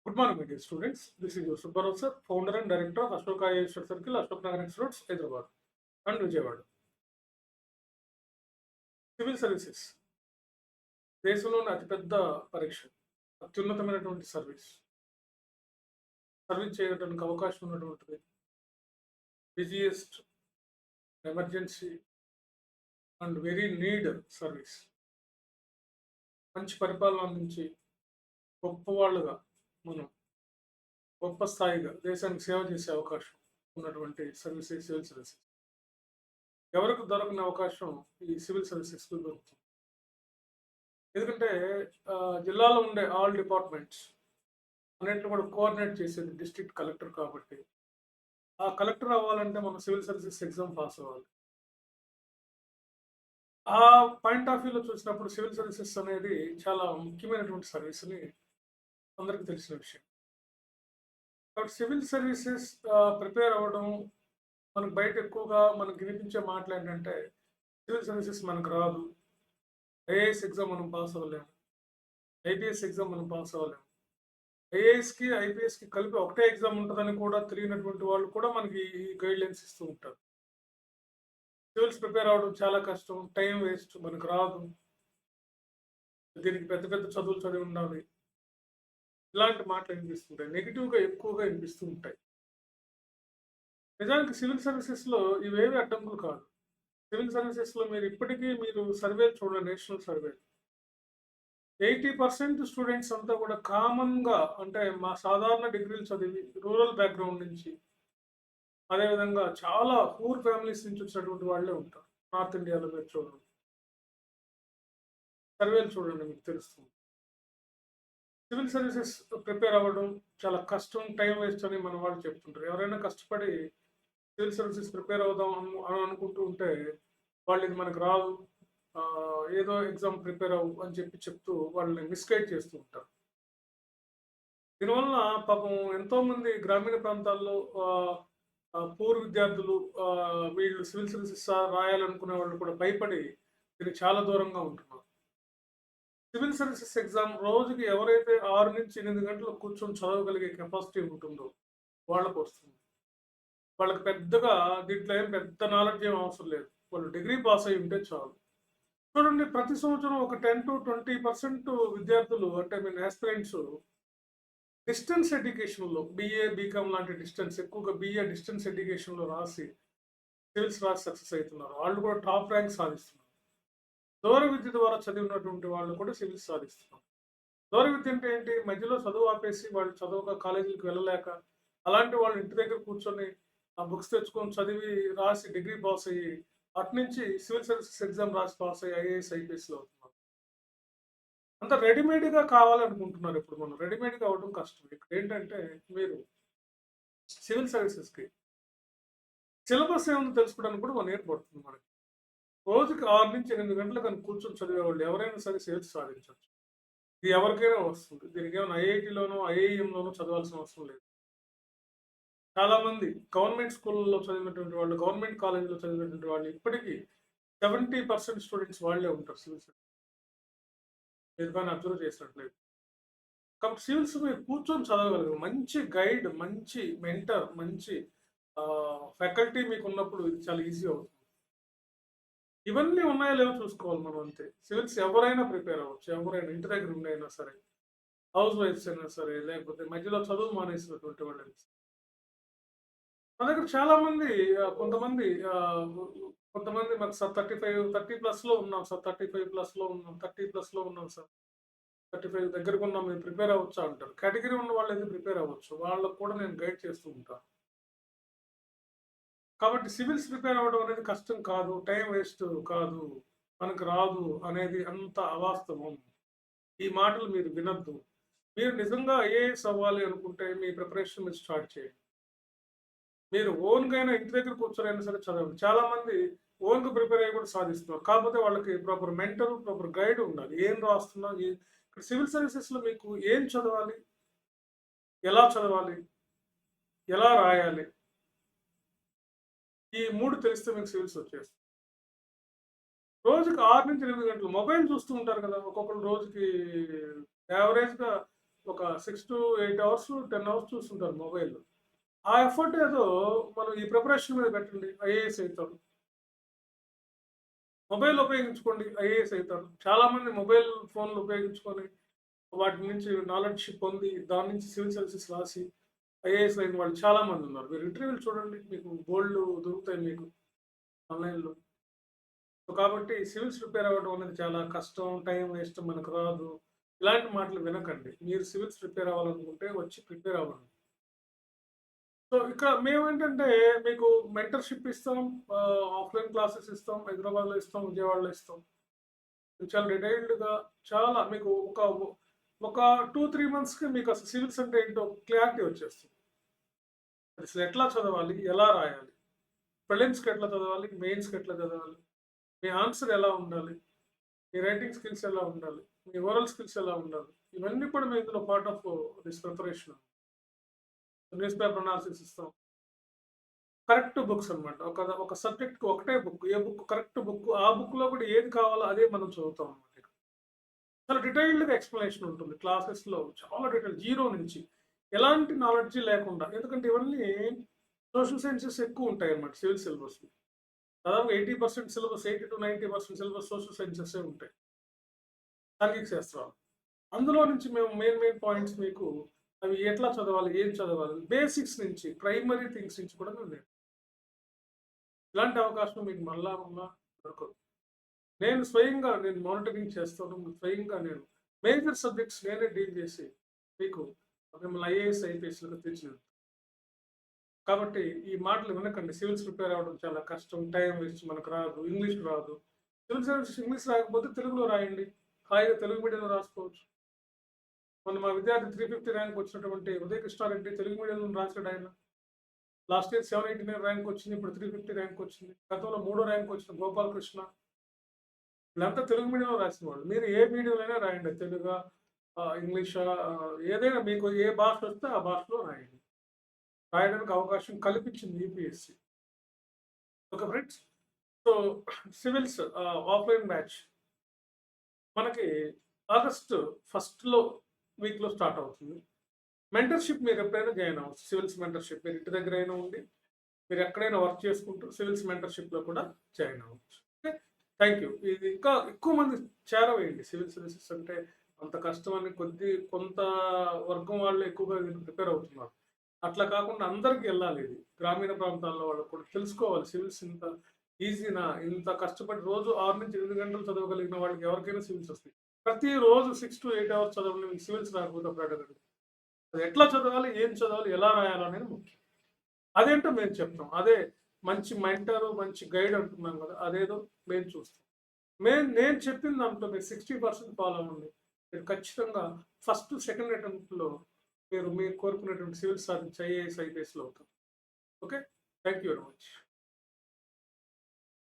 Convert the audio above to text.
Good morning, my dear students. This is your Subbarao sir, founder and director of Ashoka IAS Circle, Ashok Nagar Institutes, Hyderabad and Vijayawada. Civil services దేశంలోని అతిపెద్ద పరీక్ష, అత్యున్నతమైనటువంటి service చేయడానికి అవకాశం ఉన్నటువంటిది, busiest, emergency and very need service. మంచి పరిపాలన అందించి గొప్పవాళ్ళుగా మనం గొప్ప స్థాయిగా దేశానికి సేవ చేసే అవకాశం ఉన్నటువంటి సర్వీసెస్ సివిల్ సర్వీసెస్. ఎవరికి దొరకని అవకాశం ఈ సివిల్ సర్వీసెస్కి దొరుకుతుంది. ఎందుకంటే జిల్లాలో ఉండే ఆల్ డిపార్ట్మెంట్స్ అన్నింటిని కూడా కోఆర్డినేట్ చేసేది డిస్ట్రిక్ట్ కలెక్టర్ కాబట్టి, ఆ కలెక్టర్ అవ్వాలంటే మనం సివిల్ సర్వీసెస్ ఎగ్జామ్ పాస్ అవ్వాలి. ఆ పాయింట్ ఆఫ్ వ్యూలో చూసినప్పుడు సివిల్ సర్వీసెస్ అనేది చాలా ముఖ్యమైనటువంటి సర్వీస్ అని అందరికీ తెలిసిన విషయం. కాబట్టి సివిల్ సర్వీసెస్ ప్రిపేర్ అవ్వడం, మనకు బయట ఎక్కువగా మనకు వినిపించే మాటలు ఏంటంటే, సివిల్ సర్వీసెస్ మనకు రాదు, ఐఏఎస్ ఎగ్జామ్ మనం పాస్ అవ్వలేము, ఐపీఎస్ ఎగ్జామ్ మనం పాస్ అవ్వలేము, ఐఏఎస్కి ఐపీఎస్కి కలిపి ఒకటే ఎగ్జామ్ ఉంటుందని కూడా తెలియనటువంటి వాళ్ళు కూడా మనకి ఈ గైడ్ లైన్స్ ఇస్తూ ఉంటారు. సివిల్స్ ప్రిపేర్ అవ్వడం చాలా కష్టం, టైం వేస్ట్, మనకు రాదు, దీనికి పెద్ద పెద్ద చదువులు చదివి ఉండాలి, ఇలాంటి మాటలు వినిపిస్తుంటాయి. నెగిటివ్గా ఎక్కువగా వినిపిస్తూ ఉంటాయి. నిజానికి సివిల్ సర్వీసెస్లో ఇవేవి అడ్డంకులు కాదు. సివిల్ సర్వీసెస్లో మీరు ఇప్పటికీ సర్వేలు చూడండి, నేషనల్ సర్వేలు 80% స్టూడెంట్స్ అంతా కూడా కామన్గా, అంటే మా సాధారణ డిగ్రీలు చదివి రూరల్ బ్యాక్గ్రౌండ్ నుంచి, అదేవిధంగా చాలా పూర్ ఫ్యామిలీస్ నుంచి వచ్చినటువంటి వాళ్ళే ఉంటారు. నార్త్ ఇండియాలో మీరు చూడండి, సర్వేలు చూడండి, మీకు తెలుస్తుంది. సివిల్ సర్వీసెస్ ప్రిపేర్ అవ్వడం చాలా కష్టం, టైం వేస్ట్ అని మన వాళ్ళు చెప్తుంటారు. ఎవరైనా కష్టపడి సివిల్ సర్వీసెస్ ప్రిపేర్ అవుదాం అని అనుకుంటూ ఉంటే, వాళ్ళు ఇది మనకు రాదు, ఏదో ఎగ్జామ్ ప్రిపేర్ అవ్వు అని చెప్తూ వాళ్ళని మిస్గైడ్ చేస్తూ ఉంటారు. దీనివల్ల పాపం ఎంతోమంది గ్రామీణ ప్రాంతాల్లో పూర్ విద్యార్థులు, వీళ్ళు సివిల్ సర్వీసెస్ రాయాలనుకునే వాళ్ళు కూడా భయపడి దీనికి చాలా దూరంగా ఉంటున్నారు. సివిల్ సర్వీసెస్ ఎగ్జామ్ రోజుకి ఎవరైతే 6 నుంచి 8 గంటలు కూర్చొని చదవగలిగే కెపాసిటీ ఉంటుందో వాళ్ళకు వస్తుంది. వాళ్ళకి పెద్దగా దీంట్లో ఏం పెద్ద నాలెడ్జ్ ఏం అవసరం లేదు, వాళ్ళు డిగ్రీ పాస్ అయి ఉంటే చాలు. చూడండి, ప్రతి సంవత్సరం ఒక 10 to 20% విద్యార్థులు, అంటే మీన్ ఆస్పిరెంట్స్, డిస్టెన్స్ ఎడ్యుకేషన్లో బీఏ బీకామ్ లాంటి ఎక్కువగా బీఏ డిస్టెన్స్ ఎడ్యుకేషన్లో రాసి సివిల్స్ రాసి సక్సెస్ అవుతున్నారు. వాళ్ళు కూడా టాప్ ర్యాంక్ సాధిస్తున్నారు. దూర విద్య ద్వారా చదివినటువంటి వాళ్ళు కూడా సివిల్స్ సాధిస్తున్నారు. దూర విద్య అంటే ఏంటి? మధ్యలో చదువు ఆపేసి వాళ్ళు చదువుగా కాలేజీలకు వెళ్ళలేక, అలాంటి వాళ్ళు ఇంటి దగ్గర కూర్చొని ఆ బుక్స్ తెచ్చుకొని చదివి రాసి డిగ్రీ పాస్ అయ్యి, అటు నుంచి సివిల్ సర్వీసెస్ ఎగ్జామ్ రాసి పాస్ అయ్యి ఐఏఎస్ ఐపీఎస్లో అవుతున్నారు. అంత రెడీమేడ్గా కావాలనుకుంటున్నారు. ఇప్పుడు మనం రెడీమేడ్గా అవ్వడం కష్టం. ఇక్కడ ఏంటంటే, మీరు సివిల్ సర్వీసెస్కి సిలబస్ ఏముందో తెలుసుకోవడానికి కూడా 1 ఇయర్ పడుతుంది మనకి. రోజుకి 6 నుంచి 8 గంటలు కానీ కూర్చొని చదివేవాళ్ళు ఎవరైనా సరే సివిల్స్ సాధించవచ్చు. ఇది ఎవరికైనా వస్తుంది. దీనికి ఏమైనా ఐఐటీలోనో ఐఐఎంలోనో చదవాల్సిన అవసరం లేదు. చాలామంది గవర్నమెంట్ స్కూళ్ళలో చదివినటువంటి వాళ్ళు, గవర్నమెంట్ కాలేజీలో చదివినటువంటి వాళ్ళు ఇప్పటికీ 70% స్టూడెంట్స్ వాళ్ళే ఉంటారు సివిల్స్. మీరు కానీ అబ్జర్వ్ చేసినట్లేదు. కాబట్టి సివిల్స్ మీరు కూర్చొని చదవగలరు. మంచి గైడ్, మంచి మెంటర్, మంచి ఫ్యాకల్టీ మీకు ఉన్నప్పుడు ఇది చాలా ఈజీ అవుతుంది. ఇవన్నీ ఉన్నాయో లేవో చూసుకోవాలి మనం, అంతే. సివిల్స్ ఎవరైనా ప్రిపేర్ అవ్వచ్చు, ఎవరైనా ఇంటి దగ్గర ఉండైనా సరే, హౌస్ వైఫ్స్ అయినా సరే, లేకపోతే మధ్యలో చదువు మానేసినటువంటి వాళ్ళైనా సరే. మన దగ్గర చాలామంది, కొంతమంది కొంతమంది మాకు సార్ 30+ ఉన్నాం సార్, 35+ ఉన్నాం, 30+ ఉన్నాం సార్, 35 దగ్గరకు ఉన్నాం, మేము ప్రిపేర్ అవ్వచ్చా అంటారు. కేటగిరీ ఉన్న వాళ్ళు అయితే ప్రిపేర్ అవ్వచ్చు, వాళ్ళకు కూడా నేను గైడ్ చేస్తూ ఉంటాను. కాబట్టి సివిల్స్ ప్రిపేర్ అవ్వడం అనేది కష్టం కాదు, టైం వేస్ట్ కాదు, మనకు రాదు అనేది అంత అవాస్తవం. ఈ మాటలు మీరు వినొద్దు. మీరు నిజంగా ఐఏఎస్ అవ్వాలి అనుకుంటే మీ ప్రిపరేషన్ మీరు స్టార్ట్ చేయండి. మీరు ఓన్గా అయినా ఇంటి దగ్గర కూర్చొని సరే చదవండి. చాలామంది ఓన్గా ప్రిపేర్ అయ్యి కూడా సాధిస్తున్నారు. కాకపోతే వాళ్ళకి ప్రాపర్ మెంటర్, ప్రాపర్ గైడ్ ఉండాలి. ఏం రాస్తున్నా, ఇక్కడ సివిల్ సర్వీసెస్లో మీకు ఏం చదవాలి, ఎలా చదవాలి, ఎలా రాయాలి, ఈ 3 తెలిస్తే మీకు సివిల్స్ వచ్చేస్తుంది. రోజుకి 6 నుంచి 8 గంటలు మొబైల్ చూస్తూ ఉంటారు కదా. ఒక్కొక్కరు రోజుకి యావరేజ్గా ఒక 6-8 అవర్స్, 10 అవర్స్ చూస్తుంటారు మొబైల్‌లో. ఆ ఎఫర్ట్ ఏదో మనం ఈ ప్రిపరేషన్ మీద పెట్టండి. ఐఏఎస్ అయితారు. మొబైల్ ఉపయోగించుకోండి. ఐఏఎస్ అయితారు. చాలామంది మొబైల్ ఫోన్‌లు ఉపయోగించుకొని వాటి నుంచి నాలెడ్జ్ పొంది దాని నుంచి సివిల్ సర్వీసెస్ రాసి ఐఏఎస్ అయిన వాళ్ళు చాలామంది ఉన్నారు. మీరు ఇంటర్వ్యూలు చూడండి. మీకు బోలెడు దొరుకుతాయి మీకు ఆన్‌లైన్‌లో. సో, కాబట్టి సివిల్స్ ప్రిపేర్ అవ్వడం అనేది చాలా కష్టం. టైం వేస్ట్ మనకు రాదు. ఇలాంటి మాటలు వినకండి. మీరు సివిల్స్ ప్రిపేర్ అవ్వాలనుకుంటే వచ్చి ప్రిపేర్ అవ్వండి. సో, ఇక్కడ మేమేంటంటే మీకు మెంటర్‌షిప్ ఇస్తాం. ఆఫ్‌లైన్ క్లాసెస్ ఇస్తాం. హైదరాబాద్‌లో ఇస్తాం. విజయవాడలో ఇస్తాం. చాలా డీటెయిల్డ్‌గా చాలా మీకు ఒక 2, 3 మంత్స్‌కి మీకు అసలు సివిల్స్ అంటే ఏంటో క్లారిటీ వచ్చేస్తుంది. అసలు ఎట్లా చదవాలి? ఎలా రాయాలి? ప్రిలిమ్స్‌కి ఎట్లా చదవాలి? మెయిన్స్‌కి ఎట్లా చదవాలి? మీ ఆన్సర్ ఎలా ఉండాలి? మీ రైటింగ్ స్కిల్స్ ఎలా ఉండాలి? మీ ఓరల్ స్కిల్స్ ఎలా ఉండాలి? ఇవన్నీ కూడా మేము ఇందులో part of this preparation. News paper analysis ఇస్తాం. కరెక్ట్ బుక్స్ అన్నమాట. ఒక సబ్జెక్ట్‌కి ఒకటే బుక్. ఏ బుక్ కరెక్ట్ బుక్. ఆ బుక్‌లో కూడా ఏది కావాలో అదే మనం చదువుతాం అన్నమాట. చాలా డీటెయిల్డ్‌గా ఎక్స్‌ప్లనేషన్ ఉంటుంది. క్లాసెస్‌లో చాలా డీటెయిల్ జీరో నుంచి. ఎలాంటి నాలెడ్జ్ లేకుండా. ఎందుకంటే ఇవన్నీ సోషల్ సైన్సెస్ ఎక్కువ ఉంటాయన్నమాట సివిల్ సిలబస్‌లో. దాదాపు 80% సిలబస్ 80-90% సిలబస్ సోషల్ సైన్సెసే ఉంటాయి. సాంఘిక శాస్త్రాలు. అందులో నుంచి మేము మెయిన్ పాయింట్స్ మీకు అవి ఎట్లా చదవాలి? ఏం చదవాలి? బేసిక్స్ నుంచి ప్రైమరీ థింగ్స్ నుంచి కూడా మేము ఇలాంటి అవకాశం మీకు మళ్ళా దొరకదు. నేను మానిటరింగ్ చేస్తాను. స్వయంగా నేను మేజర్ సబ్జెక్ట్స్ నేనే డీల్ చేసి మీకు మిమ్మల్ని ఐఏఎస్, ఐపీఎస్‌లుగా తీర్చిదిద్దుతాను. కాబట్టి ఈ మాటలు వినకండి. సివిల్స్ ప్రిపేర్ అవ్వడం చాలా కష్టం. టైం వేస్ట్ మనకు రాదు. ఇంగ్లీష్ రాదు. సివిల్ సర్వీసెస్ ఇంగ్లీష్ రాకపోతే తెలుగులో రాయండి. హాయిగా తెలుగు మీడియంలో రాసుకోవచ్చు. మొన్న మా విద్యార్థి 350 ర్యాంక్ వచ్చినటువంటి ఉదయ కృష్ణారెడ్డి తెలుగు మీడియంలో రాసాడాయన. లాస్ట్ ఇయర్ 789 ర్యాంక్ వచ్చింది. ఇప్పుడు 350 ర్యాంక్ వచ్చింది. గతంలో మూడో ర్యాంక్ వచ్చిన గోపాలకృష్ణ. వీళ్ళంతా తెలుగు మీడియంలో రాసిన వాళ్ళు. మీరు ఏ మీడియంలో అయినా రాయండి. తెలుగా, ఇంగ్లీషా, ఏదైనా మీకు ఏ భాష వస్తే ఆ భాషలో రాయండి. రాయడానికి అవకాశం కల్పించింది UPSC. Okay friends. So, civils offline batch మనకి ఆగస్టు ఫస్ట్‌లో వీక్‌లో స్టార్ట్ అవుతుంది. మెంటర్‌షిప్ మీరు ఎప్పుడైనా జాయిన్ అవ్వచ్చు. సివిల్స్ మెంటర్‌షిప్ మీరు ఇంటి దగ్గరైనా ఉండి, మీరు ఎక్కడైనా వర్క్ చేసుకుంటూ సివిల్స్ మెంటర్‌షిప్‌లో కూడా జాయిన్ అవ్వచ్చు. ఓకే. Thank you. ఇది ఇంకా ఎక్కువ మంది చేరవేయండి. సివిల్ సర్వీసెస్ అంటే అంత కష్టం అని కొంత వర్గం వాళ్ళు ఎక్కువగా దీనికి ప్రిపేర్ అవుతున్నారు. అట్లా కాకుండా అందరికి ఎళ్ళాలి ఇది. గ్రామీణ ప్రాంతాల్లో వాళ్ళకి కూడా తెలుసుకోవాలి. సివిల్స్ ఇంత ఈజీనా? ఇంత కష్టపడి రోజు 6-8 గంటలు చదవగలిగిన వాళ్ళకి ఎవరికైనా సివిల్స్ వస్తాయి. ప్రతిరోజు 6-8 అవర్స్ చదవండి. మీకు సివిల్స్ రాకపోతే అప్పుడు అడగండి. అది ఎట్లా చదవాలి? ఏం చదవాలి? ఎలా రాయాలనేది ముఖ్యం. అదేంటో మేము చెప్తాం. అదే మంచి మెంటరు, మంచి గైడ్ అంటున్నాం కదా! అదేదో మేము చూస్తాం. నేను చెప్పిన దాంట్లో మీరు 60% ఫాలో అవ్వండి. మీరు ఖచ్చితంగా ఫస్ట్, సెకండ్ అటెంప్ట్‌లో మీరు కోరుకున్నటువంటి సివిల్స్ సాధించి ఐఏఎస్, ఐపీఎస్‌లు అవుతారు. Okay. Thank you very much.